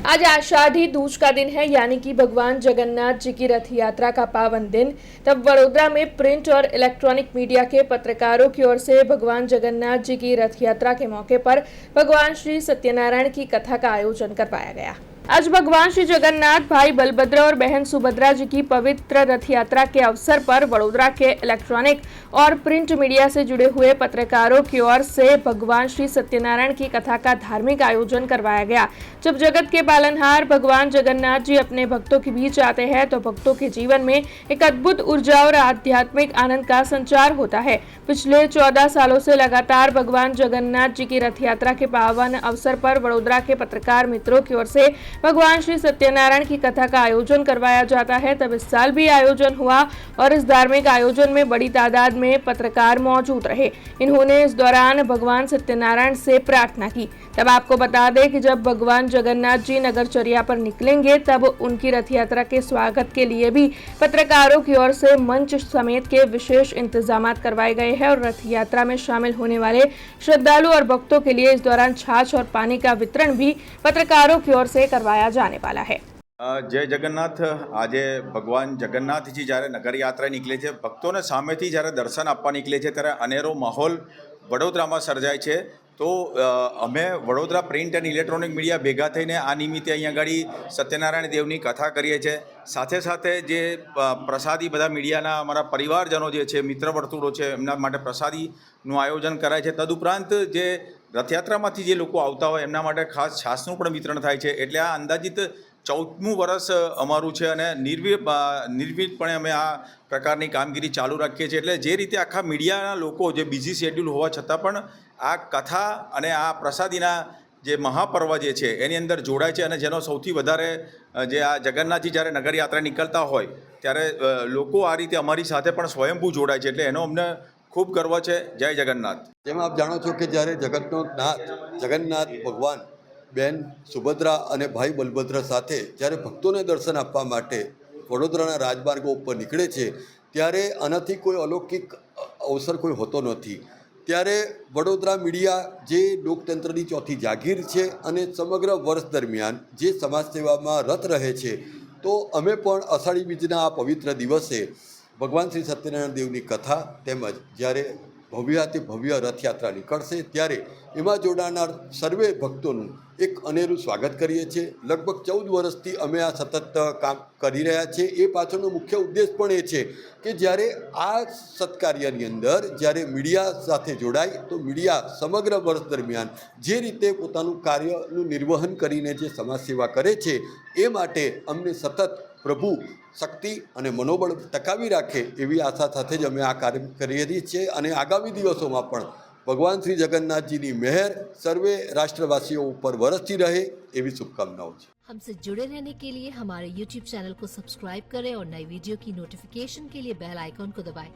आज आषाढ़ी दूज का दिन है, यानी कि भगवान जगन्नाथ जी की रथ यात्रा का पावन दिन। तब वडोदरा में प्रिंट और इलेक्ट्रॉनिक मीडिया के पत्रकारों की ओर से भगवान जगन्नाथ जी की रथ यात्रा के मौके पर भगवान श्री सत्यनारायण की कथा का आयोजन करवाया गया। आज भगवान श्री जगन्नाथ, भाई बलभद्र और बहन सुभद्रा जी की पवित्र रथ यात्रा के अवसर पर वडोदरा के इलेक्ट्रॉनिक और प्रिंट मीडिया से जुड़े हुए पत्रकारों की ओर से भगवान श्री सत्यनारायण की कथा का धार्मिक आयोजन करवाया गया। जब जगत के पालनहार भगवान जगन्नाथ जी अपने भक्तों के बीच आते हैं तो भक्तों के जीवन में एक अद्भुत ऊर्जा और आध्यात्मिक आनंद का संचार होता है। पिछले 14 सालों से लगातार भगवान जगन्नाथ जी की रथ यात्रा के पावन अवसर पर वडोदरा के पत्रकार मित्रों की ओर से भगवान श्री सत्यनारायण की कथा का आयोजन करवाया जाता है। तब इस साल भी आयोजन हुआ और इस धार्मिक आयोजन में बड़ी तादाद में पत्रकार मौजूद रहे। इन्होंने इस दौरान भगवान सत्यनारायण से प्रार्थना की। तब आपको बता दें कि जब भगवान जगन्नाथ जी नगरचर्या पर निकलेंगे तब उनकी रथ यात्रा के स्वागत के लिए भी पत्रकारों की ओर से मंच समेत के विशेष इंतजाम करवाए गए हैं और रथ यात्रा में शामिल होने वाले श्रद्धालु और भक्तों के लिए इस दौरान छाछ और पानी का वितरण भी पत्रकारों की ओर से करवाया जाने वाला है। जय जगन्नाथ। आज भगवान जगन्नाथजी જ્યારે નગર યાત્રા નીકળે છે, ભક્તોને સામેથી જ્યારે દર્શન આપવા નીકળે છે ત્યારે અનેરો માહોલ વડોદરામાં સર્જાય છે। તો અમે Vadodara print and electronic media ભેગા થઈને આ નિમિત્તે અહીંયા આગળ સત્યનારાયણ દેવની કથા કરીએ છીએ। સાથે સાથે જે પ્રસાદી બધા મીડિયાના અમારા પરિવારજનો જે છે, મિત્ર વર્તુળો છે, એમના માટે પ્રસાદીનું આયોજન કરાય છે। તદુપરાંત જે રથયાત્રામાંથી જે લોકો આવતા હોય એમના માટે ખાસ છાસનું પણ વિતરણ થાય છે। એટલે આ અંદાજિત 14મું વર્ષ અમારું છે અને નિર્વિઘ્નપણે અમે આ પ્રકારની કામગીરી ચાલુ રાખીએ છીએ। એટલે જે રીતે આખા મીડિયાના લોકો જે બિઝી શેડ્યુલ હોવા છતાં પણ આ કથા અને આ પ્રસાદીના જે મહાપર્વ જે છે એની અંદર જોડાય છે અને જેનો સૌથી વધારે જે આ જગન્નાથજી જ્યારે નગરયાત્રા નીકળતા હોય ત્યારે લોકો આ રીતે અમારી સાથે પણ સ્વયંભૂ જોડાય છે। એટલે એનો અમને ખૂબ ગર્વ છે। જય જગન્નાથ। જેમ આપ જાણો છો કે જ્યારે જગન્નાથ ભગવાન બહેન સુભદ્રા અને ભાઈ બલભદ્ર સાથે જ્યારે ભક્તોને દર્શન આપવા માટે વડોદરાના રાજમાર્ગો ઉપર નીકળે છે ત્યારે આનાથી કોઈ અલૌકિક અવસર કોઈ હોતો નથી। ત્યારે વડોદરા મીડિયા જે લોકતંત્રની ચોથી જાગીર છે અને સમગ્ર વર્ષ દરમિયાન જે સમાજ સેવામાં રત રહે છે, તો અમે પણ અષાઢી બીજના આ પવિત્ર દિવસે ભગવાન શ્રી સત્યનારાયણ દેવની કથા તેમજ જ્યારે ભવ્યાતિ ભવ્ય રથયાત્રા નીકળશે ત્યારે એમાં જોડાનાર સર્વે ભક્તોનું એક અનેરું સ્વાગત કરીએ છીએ। લગભગ 14 વર્ષથી અમે આ સતત કામ કરી રહ્યા છીએ। એ પાછળનો મુખ્ય ઉદ્દેશ પણ એ છે કે જ્યારે આ સત્કાર્યની અંદર જ્યારે મીડિયા સાથે જોડાય તો મીડિયા સમગ્ર વર્ષ દરમિયાન જે રીતે પોતાનું કાર્યનું નિર્વહન કરીને જે સમાજ સેવા કરે છે એ માટે અમને સતત પ્રભુ શક્તિ અને મનોબળ ટકાવી રાખે એવી આશા સાથે જ અમે આ કાર્ય કરી રહી છીએ અને આગામી દિવસોમાં પણ ભગવાન શ્રી જગન્નાથજીની મહેર સર્વે રાષ્ટ્રવાસીઓ ઉપર વરસતી रहे એવી શુભકામનાઓ છે। हमसे जुड़े रहने के लिए हमारे YouTube चैनल को सब्सक्राइब करें और नई वीडियो की नोटिफिकेशन के लिए बेल आइकॉन को दबाएं।